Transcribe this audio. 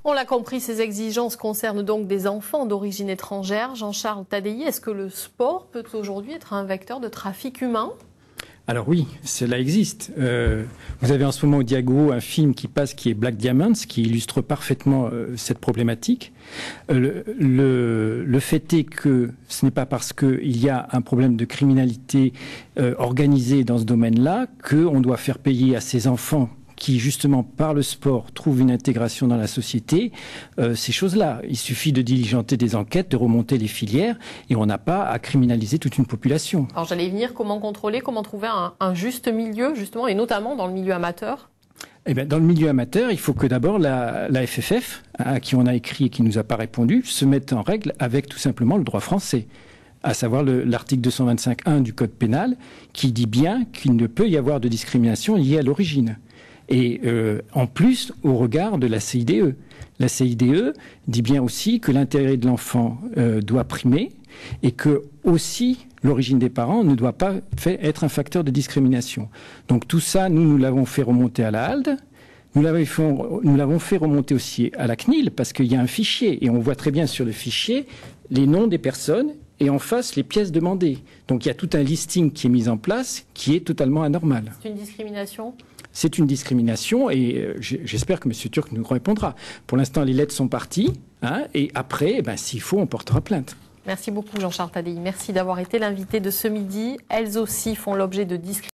On l'a compris, ces exigences concernent donc des enfants d'origine étrangère. Jean-Charles Tadei, est-ce que le sport peut aujourd'hui être un vecteur de trafic humain ? Alors oui, cela existe. Vous avez en ce moment au Diago un film qui passe qui est Black Diamonds, qui illustre parfaitement cette problématique. Le fait est que ce n'est pas parce qu'il y a un problème de criminalité organisée dans ce domaine-là qu'on doit faire payer à ces enfants qui, justement, par le sport, trouvent une intégration dans la société, ces choses-là. Il suffit de diligenter des enquêtes, de remonter les filières, et on n'a pas à criminaliser toute une population. Alors j'allais y venir, comment contrôler, comment trouver un juste milieu, justement, et notamment dans le milieu amateur ? Eh bien, dans le milieu amateur, il faut que d'abord la FFF, à qui on a écrit et qui ne nous a pas répondu, se mette en règle avec tout simplement le droit français, à savoir l'article 225.1 du Code pénal, qui dit bien qu'il ne peut y avoir de discrimination liée à l'origine. Et en plus, au regard de la CIDE. La CIDE dit bien aussi que l'intérêt de l'enfant doit primer et que aussi l'origine des parents ne doit pas être un facteur de discrimination. Donc tout ça, nous l'avons fait remonter à la HALD. Nous l'avons fait remonter aussi à la CNIL parce qu'il y a un fichier et on voit très bien sur le fichier les noms des personnes et en face les pièces demandées. Donc il y a tout un listing qui est mis en place qui est totalement anormal. C'est une discrimination ? C'est une discrimination et j'espère que M. Turc nous répondra. Pour l'instant, les lettres sont parties et après, s'il faut, on portera plainte. Merci beaucoup Jean-Charles Tadei. Merci d'avoir été l'invité de ce midi. Elles aussi font l'objet de discrimination.